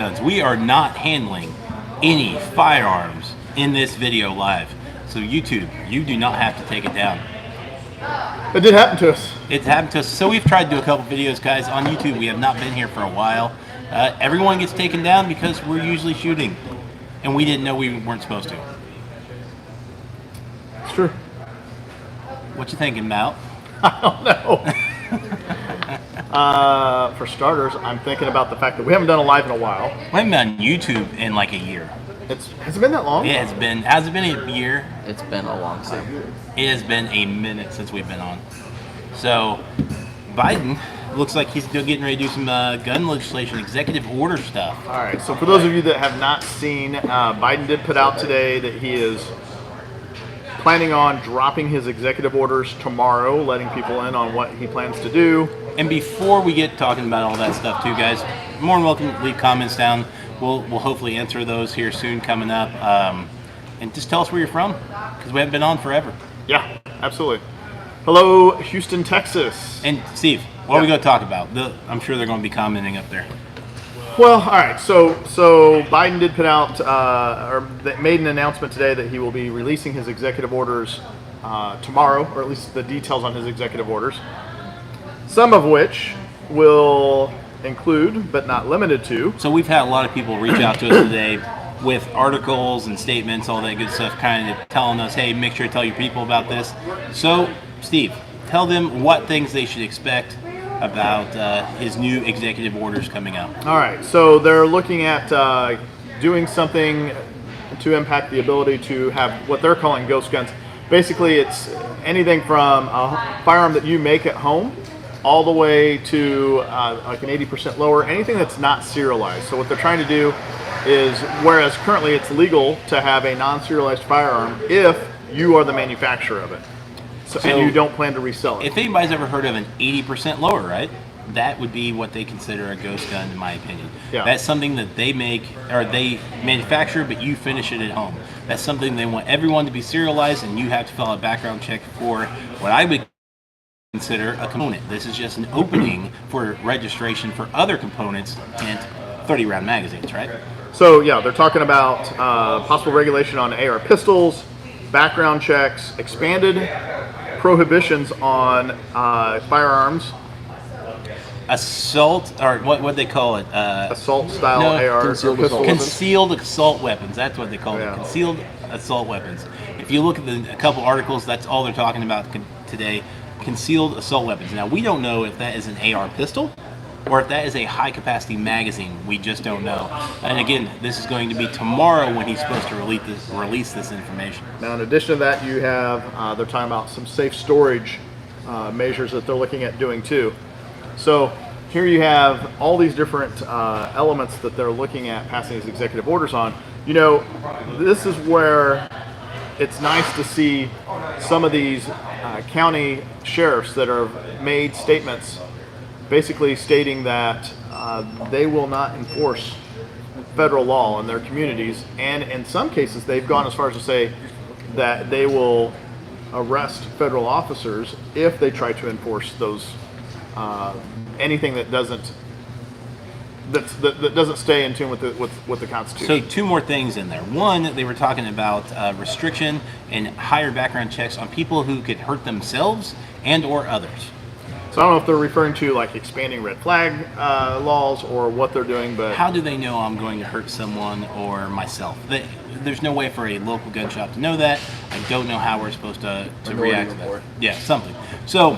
guns. We are not handling any firearms in this video live. So YouTube, you do not have to take it down. It did happen to us. It's happened to us. So we've tried to do a couple videos, guys, on YouTube. We have not been here for a while. Everyone gets taken down because we're usually shooting. And we didn't know we weren't supposed to. It's true. What you thinking, Mal? I don't know. For starters, I'm thinking about the fact that we haven't done a live in a while. We haven't been on YouTube in like a year. Has it been that long? It has been. Has it been a year? It's been a long time. It has been a minute since we've been on. So, Biden looks like he's getting ready to do some gun legislation, executive order stuff. All right. So for those of you that have not seen, Biden did put out today that he is planning on dropping his executive orders tomorrow, letting people in on what he plans to do. And before we get talking about all that stuff too, guys, more than welcome to leave comments down. We'll hopefully answer those here soon coming up. And just tell us where you're from, because we haven't been on forever. Yeah, absolutely. Hello, Houston, Texas. And Steve, what are we going to talk about? I'm sure they're going to be commenting up there. Well, all right. So Biden did put out or made an announcement today that he will be releasing his executive orders tomorrow, or at least the details on his executive orders. Some of which will include, but not limited to. So we've had a lot of people reach out to us today with articles and statements, all that good stuff, kind of telling us, hey, make sure to tell your people about this. So, Steve, tell them what things they should expect about his new executive orders coming out. All right. So they're looking at doing something to impact the ability to have what they're calling ghost guns. Basically, it's anything from a firearm that you make at home all the way to like an 80% lower, anything that's not serialized. So what they're trying to do is, whereas currently it's legal to have a non-serialized firearm if you are the manufacturer of it, and you don't plan to resell it. If anybody's ever heard of an 80% lower, right? That would be what they consider a ghost gun, in my opinion. Yeah. That's something that they make, or they manufacture, but you finish it at home. That's something they want everyone to be serialized, and you have to fill out a background check for what I would consider a component. This is just an opening for registration for other components and 30-round magazines, right? So yeah, they're talking about possible regulation on AR pistols, background checks, expanded prohibitions on firearms, assault, or what they call it? Assault style AR concealed assault weapons. That's what they call Yeah. it. Concealed assault weapons. If you look at a couple articles, that's all they're talking about today. Concealed assault weapons. Now, we don't know if that is an AR pistol or if that is a high-capacity magazine. We just don't know. And again, this is going to be tomorrow when he's supposed to release this information. Now, in addition to that, you have they're talking about some safe storage measures that they're looking at doing too. So here you have all these different elements that they're looking at passing these executive orders on. You know, this is where it's nice to see some of these county sheriffs that have made statements basically stating that they will not enforce federal law in their communities, and in some cases they've gone as far as to say that they will arrest federal officers if they try to enforce those anything that doesn't stay in tune with the Constitution. So two more things in there. One, they were talking about restriction and higher background checks on people who could hurt themselves and or others. So I don't know if they're referring to like expanding red flag laws or what they're doing, but how do they know I'm going to hurt someone or myself? There's no way for a local gun shop to know that. I don't know how we're supposed to react to that. Yeah, something. So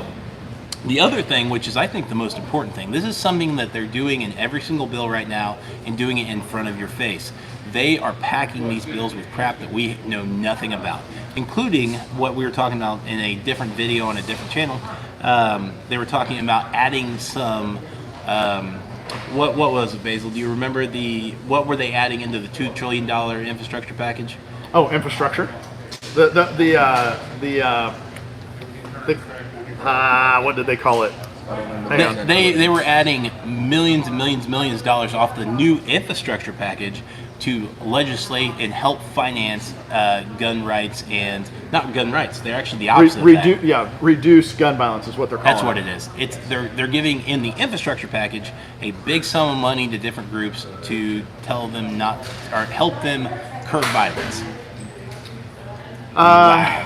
the other thing, which is I think the most important thing, this is something that they're doing in every single bill right now and doing it in front of your face. They are packing these bills with crap that we know nothing about, including what we were talking about in a different video on a different channel. They were talking about adding some, what was it, Basil? Do you remember what were they adding into the $2 trillion infrastructure package? Oh, infrastructure. What did they call it? They were adding millions and millions and millions of dollars off the new infrastructure package to legislate and help finance gun rights, and not gun rights. They're actually the opposite of that. Reduce gun violence is what they're calling That's what it is. They're giving in the infrastructure package a big sum of money to different groups to tell them not or help them curb violence.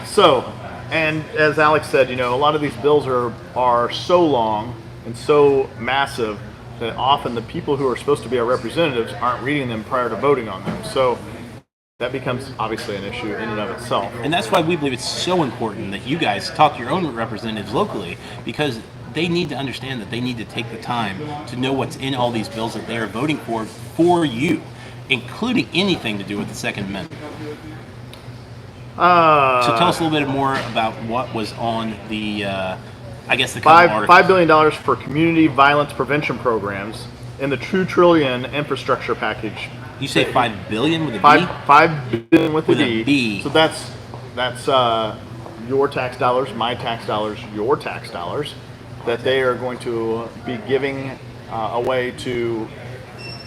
So, and as Alex said, a lot of these bills are so long and so massive that often the people who are supposed to be our representatives aren't reading them prior to voting on them. So that becomes obviously an issue in and of itself. And that's why we believe it's so important that you guys talk to your own representatives locally, because they need to understand that they need to take the time to know what's in all these bills that they are voting for you, including anything to do with the Second Amendment. So tell us a little bit more about what was on the, the $5 billion for community violence prevention programs in the $2 trillion infrastructure package. You say $5 billion with a B? $5 billion with a B. So that's your tax dollars, my tax dollars, your tax dollars that they are going to be giving away to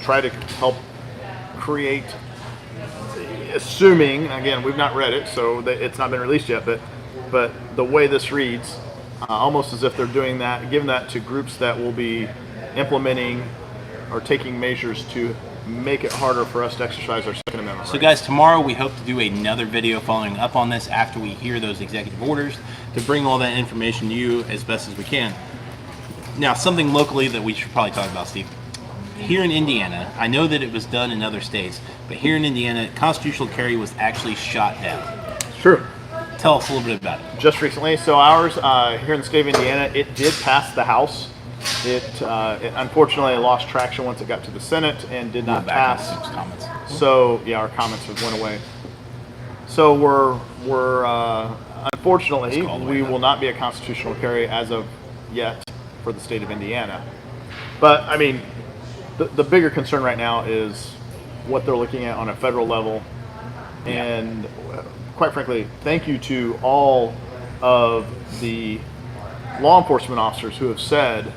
try to help create. Assuming, again, we've not read it, so it's not been released yet, but the way this reads, almost as if they're doing that, giving that to groups that will be implementing or taking measures to make it harder for us to exercise our Second Amendment rights. So guys, tomorrow we hope to do another video following up on this after we hear those executive orders to bring all that information to you as best as we can. Now, something locally that we should probably talk about, Steve. Here in Indiana, I know that it was done in other states, but here in Indiana, constitutional carry was actually shot down. True. Tell us a little bit about it. Just recently, so ours here in the state of Indiana, it did pass the House. It unfortunately lost traction once it got to the Senate and did not pass. Comments. So yeah, our comments went away. So we're unfortunately we will not be a constitutional carry as of yet for the state of Indiana. But I mean, the bigger concern right now is what they're looking at on a federal level, and quite frankly, thank you to all of the law enforcement officers who have said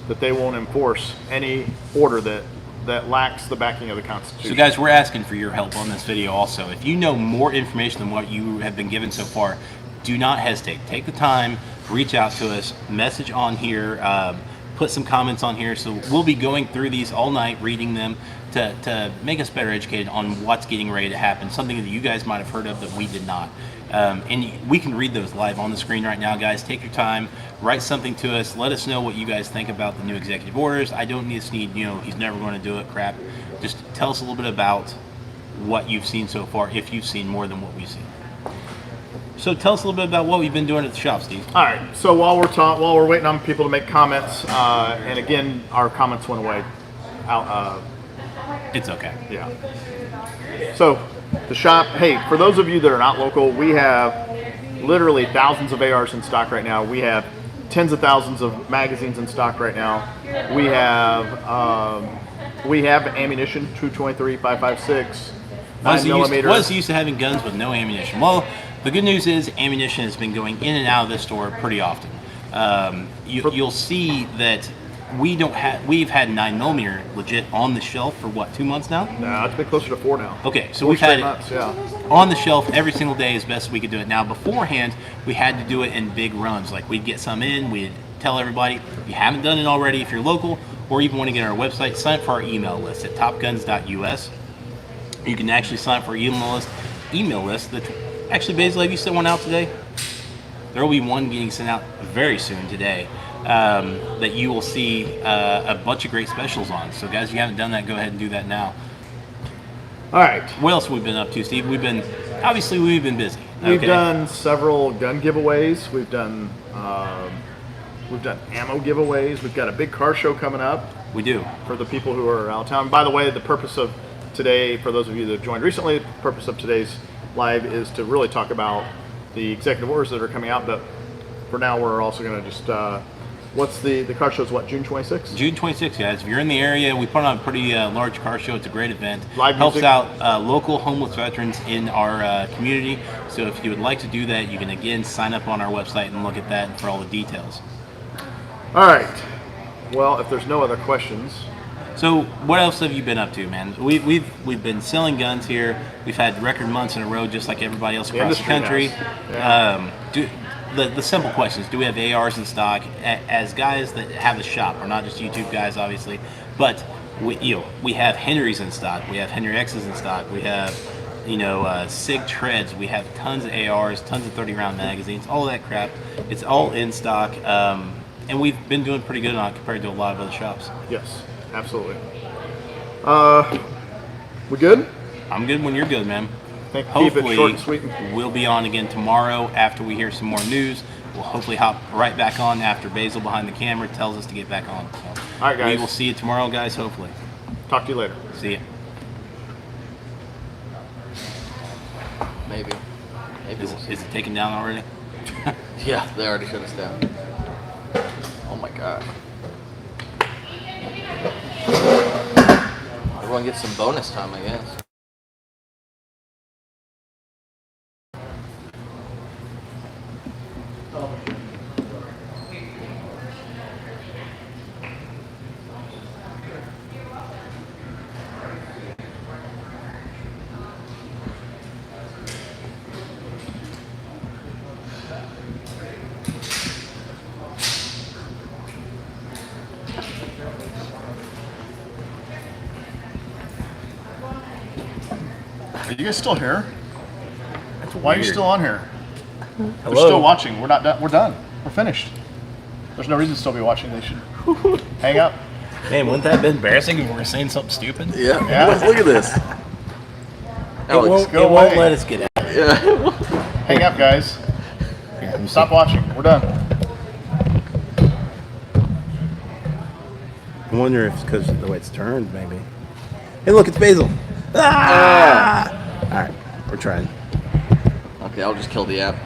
that they won't enforce any order that lacks the backing of the Constitution. So guys, we're asking for your help on this video also. If you know more information than what you have been given so far, do not hesitate. Take the time, reach out to us, message on here, put some comments on here. So we'll be going through these all night, reading them to make us better educated on what's getting ready to happen, something that you guys might have heard of that we did not. And we can read those live on the screen right now, guys. Take your time, write something to us, let us know what you guys think about the new executive orders. I don't need, he's never going to do it crap. Just tell us a little bit about what you've seen so far, if you've seen more than what we've seen. So tell us a little bit about what we've been doing at the shop, Steve. All right. So while we're waiting on people to make comments, and again, our comments went away. It's okay. Yeah. So the shop. Hey, for those of you that are not local, we have literally thousands of ARs in stock right now. We have tens of thousands of magazines in stock right now. We have ammunition, 223, 5.56, 9 millimeter. What is used to having guns with no ammunition? Well, the good news is ammunition has been going in and out of this store pretty often. You'll see that we've had 9 millimeter legit on the shelf for what, 2 months now? No, it's been closer to 4 now. Okay, so we've had it on the shelf every single day as best we could do it. Now beforehand, we had to do it in big runs. Like we'd get some in, we'd tell everybody. If you haven't done it already, if you're local or even want to get on our website, sign up for our email list at topguns.us. You can actually sign up for our email list that actually, basically, have you sent one out today? There will be one getting sent out very soon today. That you will see a bunch of great specials on. So guys, if you haven't done that, go ahead and do that now. All right. What else have we been up to, Steve? We've been busy. We've done several gun giveaways. We've done ammo giveaways. We've got a big car show coming up. We do. For the people who are out of town. By the way, the purpose of today, for those of you that joined recently, the purpose of today's live is to really talk about the executive orders that are coming out. But for now, we're also going to just what's the car show is what, June 26th? June 26th, guys. If you're in the area, we put on a pretty large car show. It's a great event. Live helps music. out local homeless veterans in our community. So if you would like to do that, you can again sign up on our website and look at that for all the details. All right. Well, if there's no other questions, So, what else have you been up to, man? We've been selling guns here. We've had record months in a row, just like everybody else across the country. Has. Yeah. The simple questions: do we have ARs in stock? As guys that have the shop, we're not just YouTube guys, obviously, but we have Henrys in stock. We have Henry X's in stock. We have SIG treads. We have tons of ARs, tons of 30-round magazines, all of that crap. It's all in stock, and we've been doing pretty good on it compared to a lot of other shops. Yes, absolutely. We good? I'm good when you're good, man. Keep Hopefully, it short and sweet. we'll be on again tomorrow after we hear some more news. We'll hopefully hop right back on after Basil behind the camera tells us to get back on. So, all right, guys. We will see you tomorrow, guys, hopefully. Talk to you later. See ya. Maybe. Is it taken down already? Yeah, they already shut us down. Oh my god. Everyone gets some bonus time, I guess. Are you guys still here? Why are you still on here? Hello? They're still watching. We're not done. We're done. We're finished. There's no reason to still be watching. They should hang up. Man, wouldn't that have been embarrassing if we were saying something stupid? Yeah. Yeah. Look at this. Alex, go It won't away. let us get out. yeah. Hang up, guys. Stop watching. We're done. I wonder if it's because of the way it's turned, maybe. Hey, look, it's Basil. Ah! All right, we're trying. Okay, I'll just kill the app.